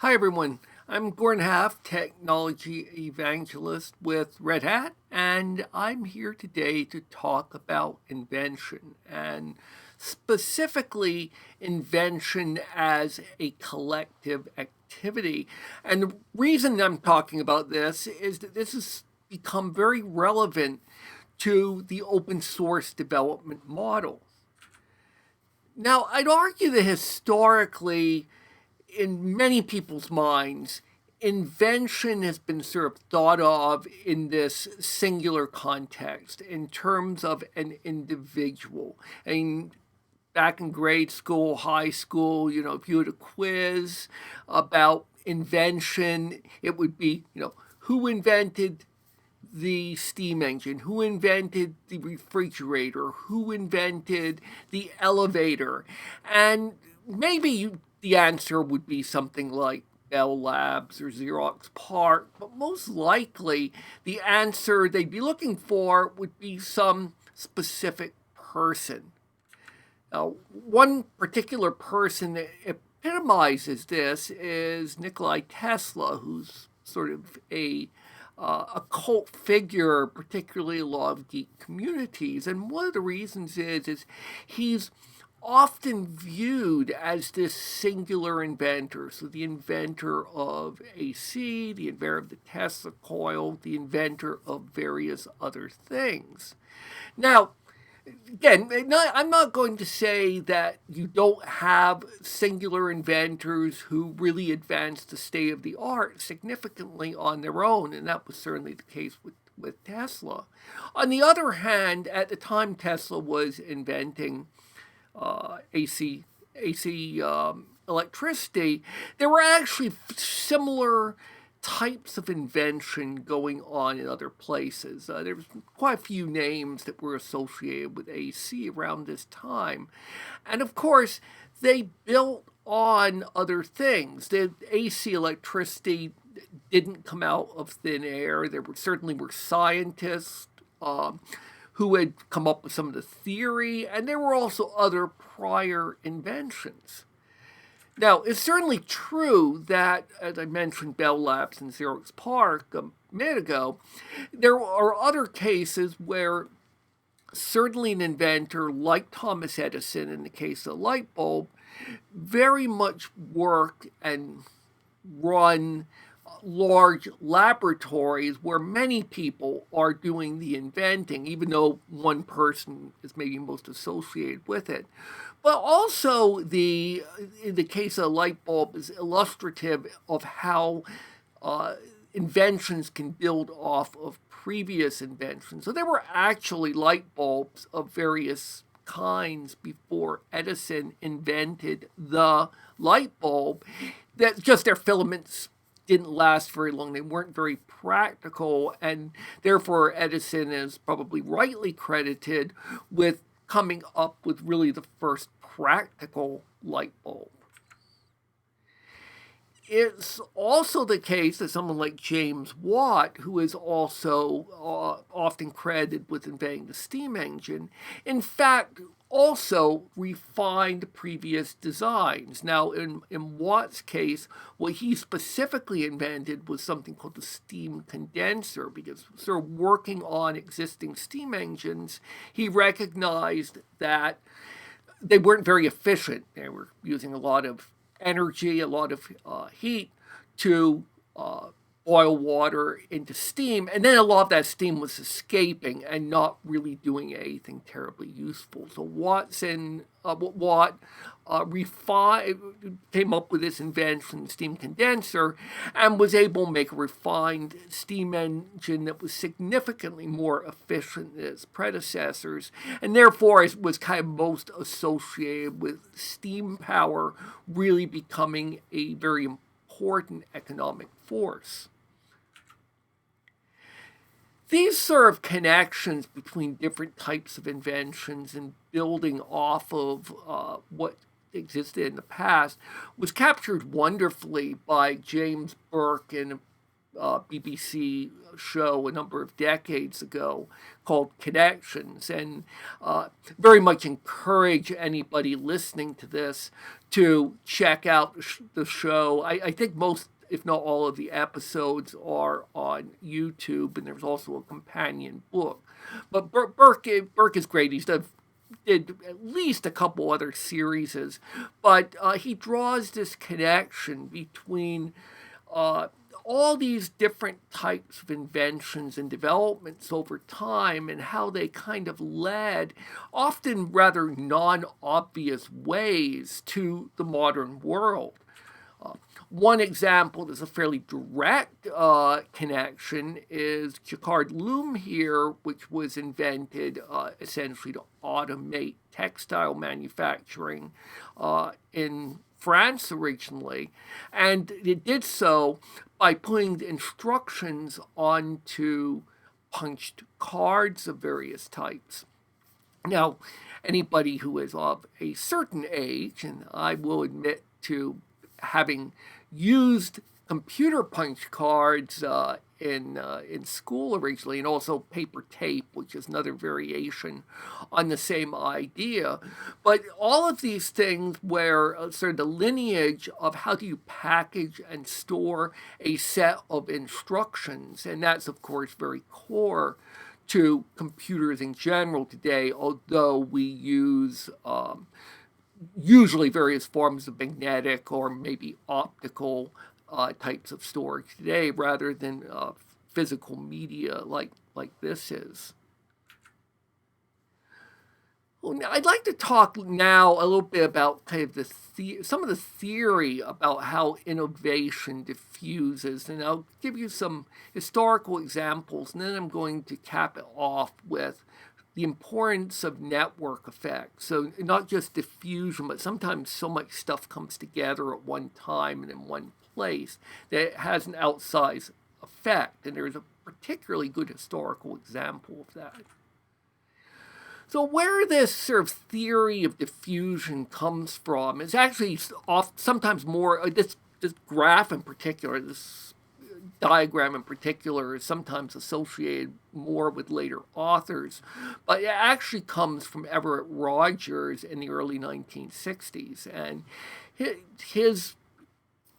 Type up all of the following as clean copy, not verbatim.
Hi, everyone. I'm Gordon Half, technology evangelist with Red Hat, and I'm here today to talk about invention and specifically invention as a collective activity. And the reason I'm talking about this is that this has become very relevant to the open source development model. Now, I'd argue that historically, in many people's minds, invention has been sort of thought of in this singular context in terms of an individual. I mean, back in grade school, high school, if you had a quiz about invention, it would be, who invented the steam engine, who invented the refrigerator, who invented the elevator. And maybe the answer would be something like Bell Labs or Xerox PARC, but most likely the answer they'd be looking for would be some specific person. Now, one particular person that epitomizes this is Nikolai Tesla, who's sort of a cult figure, particularly a lot of geek communities. And one of the reasons is he's often viewed as this singular inventor. So the inventor of AC, the inventor of the Tesla coil, the inventor of various other things. Now, again, I'm not going to say that you don't have singular inventors who really advanced the state of the art significantly on their own, and that was certainly the case with Tesla. On the other hand, at the time Tesla was inventing AC electricity, there were actually similar types of invention going on in other places. There was quite a few names that were associated with AC around this time. And of course, they built on other things. The AC electricity didn't come out of thin air. There certainly were scientists who had come up with some of the theory, and there were also other prior inventions. Now, it's certainly true that, as I mentioned, Bell Labs and Xerox PARC a minute ago, there are other cases where certainly an inventor like Thomas Edison in the case of the light bulb very much work and run large laboratories where many people are doing the inventing, even though one person is maybe most associated with it. But also, in the case of a light bulb, is illustrative of how inventions can build off of previous inventions. So there were actually light bulbs of various kinds before Edison invented the light bulb. That just their filaments didn't last very long. They weren't very practical, and therefore Edison is probably rightly credited with coming up with really the first practical light bulb. It's also the case that someone like James Watt, who is also often credited with inventing the steam engine, in fact, also refined previous designs. Now, in Watt's case, what he specifically invented was something called the steam condenser, because sort of working on existing steam engines, he recognized that they weren't very efficient. They were using a lot of energy, a lot of heat to boil water into steam, and then a lot of that steam was escaping and not really doing anything terribly useful. So Watt came up with this invention, steam condenser, and was able to make a refined steam engine that was significantly more efficient than its predecessors, and therefore it was kind of most associated with steam power really becoming a very important economic force. These sort of connections between different types of inventions and building off of what existed in the past was captured wonderfully by James Burke in BBC show a number of decades ago called Connections, and very much encourage anybody listening to this to check out the show. I think most, if not all, of the episodes are on YouTube, and there's also a companion book. But Burke is great. Did at least a couple other series, but he draws this connection between all these different types of inventions and developments over time and how they kind of led, often rather non-obvious ways, to the modern world. One example that's a fairly direct connection is Jaccard Loom here, which was invented essentially to automate textile manufacturing in France originally. And it did so by putting the instructions onto punched cards of various types. Now, anybody who is of a certain age, and I will admit to having used computer punch cards in school originally, and also paper tape, which is another variation on the same idea. But all of these things were sort of the lineage of how do you package and store a set of instructions, and that's of course very core to computers in general today, although we use usually various forms of magnetic or maybe optical types of storage today rather than physical media like this is. Well, now I'd like to talk now a little bit about kind of some of the theory about how innovation diffuses, and I'll give you some historical examples, and then I'm going to cap it off with the importance of network effects. So not just diffusion, but sometimes so much stuff comes together at one time and in one place that it has an outsized effect. And there's a particularly good historical example of that. So where this sort of theory of diffusion comes from is actually sometimes more, this graph in particular, this diagram in particular, is sometimes associated more with later authors, but it actually comes from Everett Rogers in the early 1960s. And his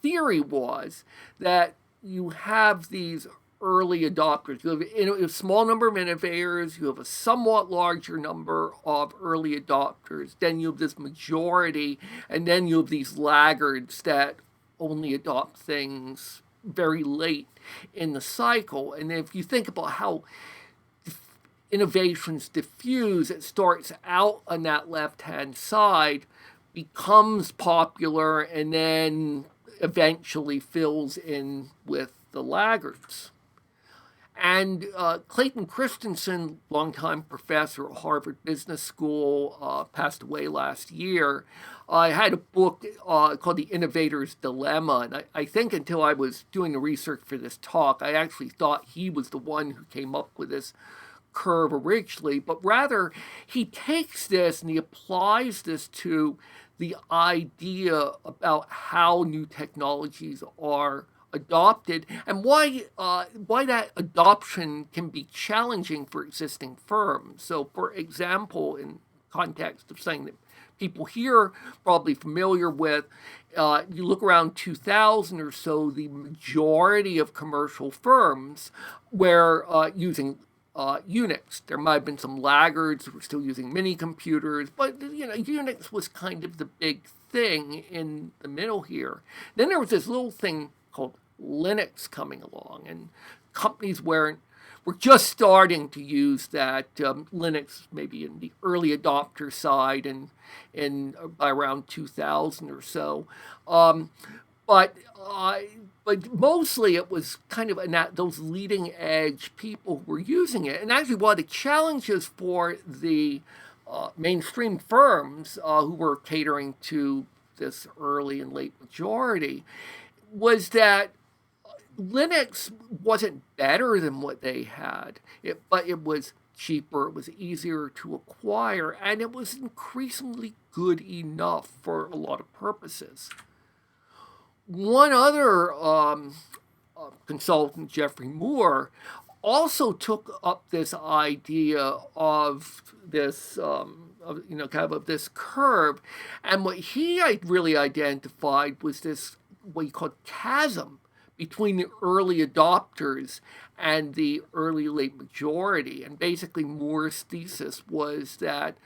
theory was that you have these early adopters. You have a small number of innovators, you have a somewhat larger number of early adopters, then you have this majority, and then you have these laggards that only adopt things very late in the cycle. And if you think about how innovations diffuse, it starts out on that left-hand side, becomes popular, and then eventually fills in with the laggards. And Clayton Christensen, longtime professor at Harvard Business School, passed away last year. I had a book called The Innovator's Dilemma, and I think until I was doing the research for this talk, I actually thought he was the one who came up with this curve originally, but rather he takes this and he applies this to the idea about how new technologies are adopted and why that adoption can be challenging for existing firms. So, for example, in context of saying that people here probably familiar with, you look around 2000 or so, the majority of commercial firms were using Unix. There might have been some laggards who were still using mini computers, but Unix was kind of the big thing in the middle here. Then there was this little thing called Linux coming along, and companies were just starting to use that. Linux maybe in the early adopter side and by around 2000 or so. But mostly it was kind of those leading edge people who were using it. And actually one of the challenges for the mainstream firms who were catering to this early and late majority was that Linux wasn't better than what they had, but it was cheaper, it was easier to acquire, and it was increasingly good enough for a lot of purposes. One other consultant Geoffrey Moore also took up this idea of this, of this curve, and what he really identified was this what he called chasm between the early adopters and the early late majority. And basically, Moore's thesis was that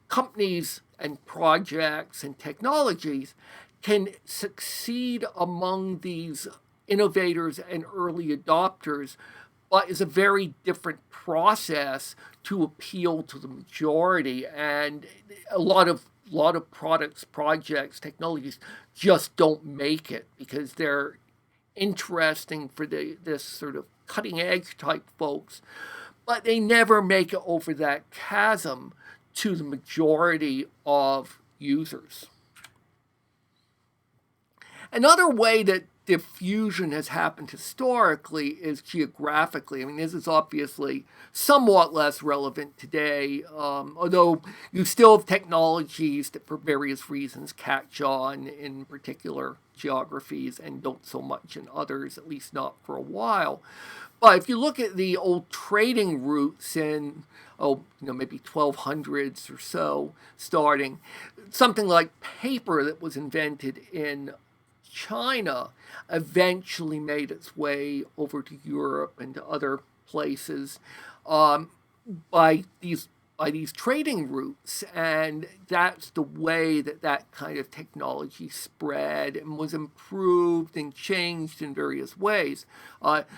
companies and projects and technologies can succeed among these innovators and early adopters, but is a very different process to appeal to the majority. And a lot of products, projects, technologies just don't make it because they're interesting for this sort of cutting edge type folks, but they never make it over that chasm to the majority of users. Another way that diffusion has happened historically is geographically. I mean, this is obviously somewhat less relevant today, although you still have technologies that for various reasons catch on in particular geographies and don't so much in others, at least not for a while. But if you look at the old trading routes in, maybe 1200s or so starting, something like paper that was invented in China eventually made its way over to Europe and to other places by these trading routes, and that's the way that kind of technology spread and was improved and changed in various ways.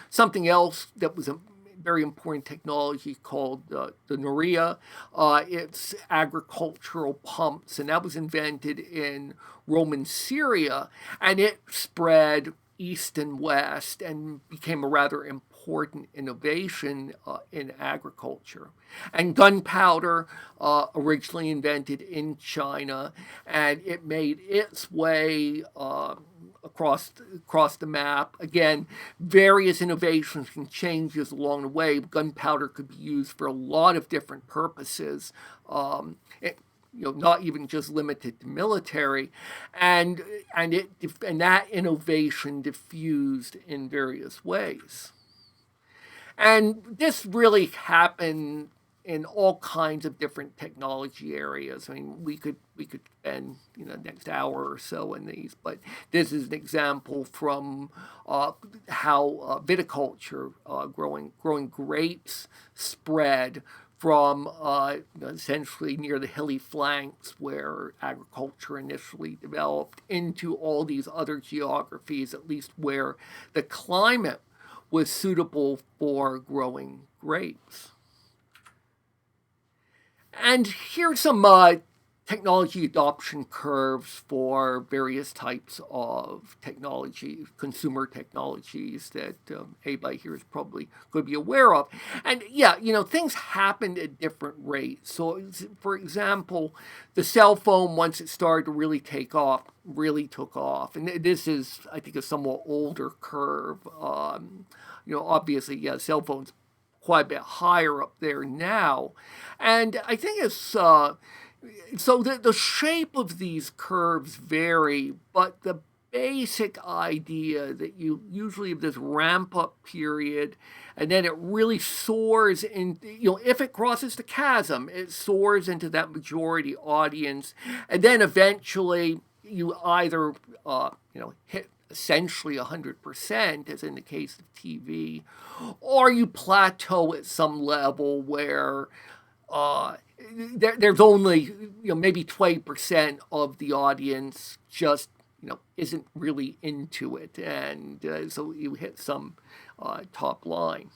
Something else that was a very important technology called the Noria. It's agricultural pumps, and that was invented in Roman Syria, and it spread east and west and became a rather important innovation in agriculture. And gunpowder, originally invented in China, and it made its way across the map. Again, various innovations and changes along the way. Gunpowder could be used for a lot of different purposes. Not even just limited to military, and that innovation diffused in various ways. And this really happened in all kinds of different technology areas. I mean, we could spend the next hour or so in these, but this is an example from how viticulture, growing grapes, spread from essentially near the hilly flanks where agriculture initially developed into all these other geographies, at least where the climate was suitable for growing grapes. And here's some technology adoption curves for various types of technology, consumer technologies that anybody here is probably going to be aware of. And things happened at different rates. So, for example, the cell phone, once it started to really take off, really took off. And this is, I think, a somewhat older curve. Obviously, cell phones quite a bit higher up there now. And I think it's so the shape of these curves vary, but the basic idea that you usually have this ramp up period, and then it really soars in, if it crosses the chasm, it soars into that majority audience, and then eventually you either hit essentially 100%, as in the case of TV, or you plateau at some level where there's only maybe 20% of the audience just isn't really into it, and so you hit some top line.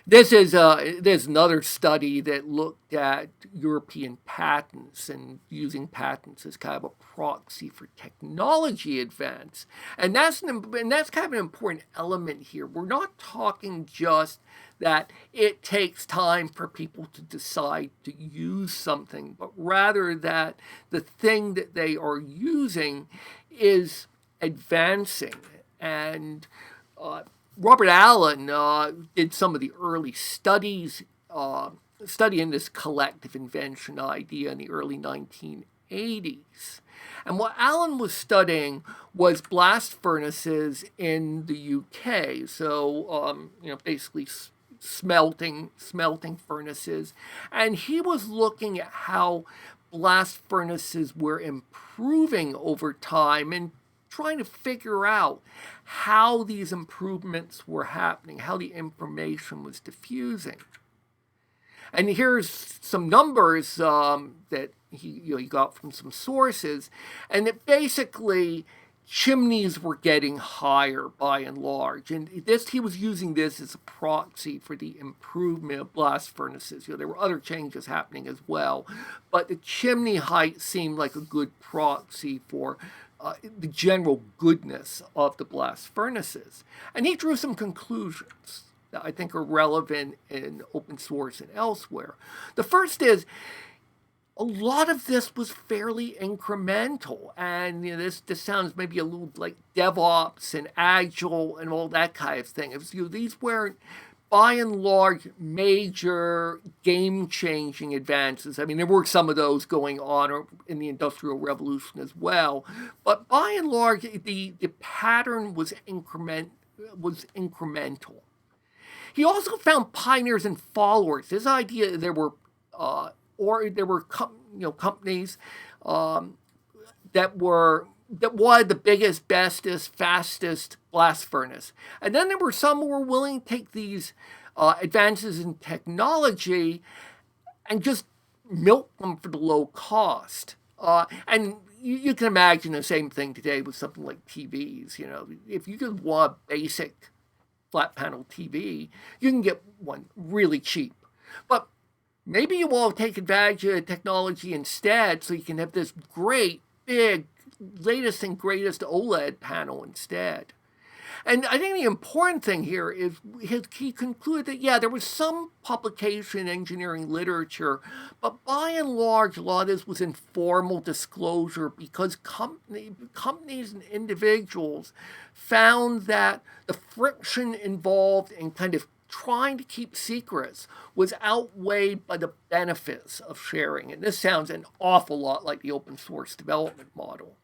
There's another study that looked at European patents and using patents as kind of a proxy for technology advance, and that's kind of an important element here. We're not talking just that it takes time for people to decide to use something, but rather that the thing that they are using is advancing. And Robert Allen did some of the early studies studying this collective invention idea in the early 1980s. And what Allen was studying was blast furnaces in the UK. So, basically smelting furnaces. And he was looking at how blast furnaces were improving over time and trying to figure out how these improvements were happening, how the information was diffusing. And here's some numbers that he got from some sources, and that basically chimneys were getting higher by and large. And he was using this as a proxy for the improvement of blast furnaces. There were other changes happening as well, but the chimney height seemed like a good proxy for the general goodness of the blast furnaces. And he drew some conclusions that I think are relevant in open source and elsewhere. The first is, a lot of this was fairly incremental, and this sounds maybe a little like DevOps and Agile and all that kind of thing. These weren't, by and large, major game-changing advances. I mean, there were some of those going on in the Industrial Revolution as well, but by and large, the pattern was incremental. He also found pioneers and followers. His idea there were companies that wanted the biggest, bestest, fastest blast furnace, and then there were some who were willing to take these advances in technology and just milk them for the low cost. And you can imagine the same thing today with something like TVs. If you just want a basic flat panel TV, you can get one really cheap. But maybe you will take advantage of technology instead, so you can have this great, big, latest and greatest OLED panel instead. And I think the important thing here is he concluded that, yeah, there was some publication in engineering literature, but by and large, a lot of this was informal disclosure because companies and individuals found that the friction involved in kind of trying to keep secrets was outweighed by the benefits of sharing. And this sounds an awful lot like the open source development model.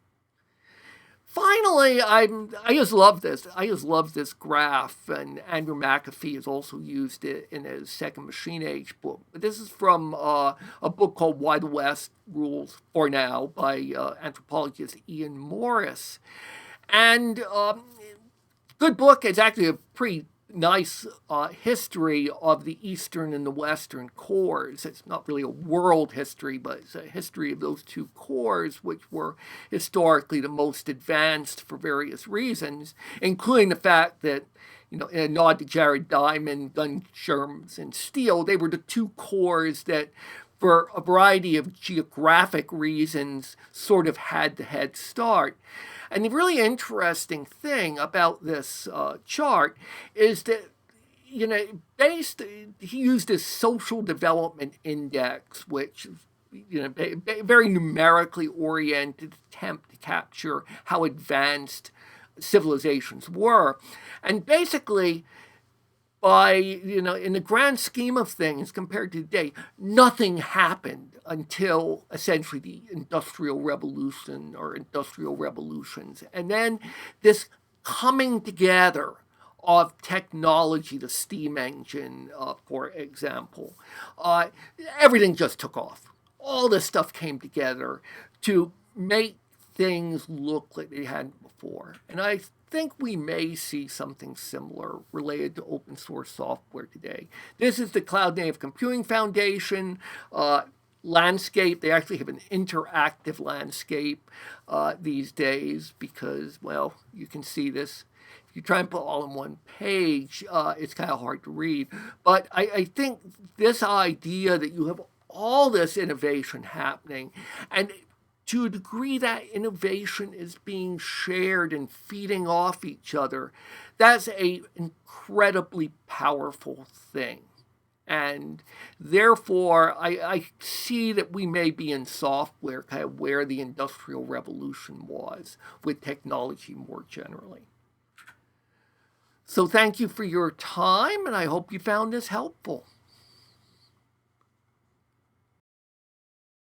Finally, I just love this. I just love this graph, and Andrew McAfee has also used it in his Second Machine Age book. But this is from a book called Why the West Rules for Now by anthropologist Ian Morris. And good book. It's actually a pretty nice history of the Eastern and the Western cores. It's not really a world history, but it's a history of those two cores, which were historically the most advanced for various reasons, including the fact that, in a nod to Jared Diamond, gun germs and steel, they were the two cores that, for a variety of geographic reasons, sort of had the head start. And the really interesting thing about this chart is that, he used this social development index, which is, very numerically oriented attempt to capture how advanced civilizations were. And basically, in the grand scheme of things compared to today, nothing happened until essentially the Industrial Revolution or industrial revolutions. And then this coming together of technology, the steam engine, for example, everything just took off. All this stuff came together to make things look like they hadn't before. And I think we may see something similar related to open source software today. This is the Cloud Native Computing Foundation landscape. They actually have an interactive landscape these days because, well, you can see this. If you try and put all in one page, it's kind of hard to read. But I think this idea that you have all this innovation happening, and to a degree that innovation is being shared and feeding off each other, that's an incredibly powerful thing. And therefore, I see that we may be in software kind of where the Industrial Revolution was with technology more generally. So thank you for your time, and I hope you found this helpful.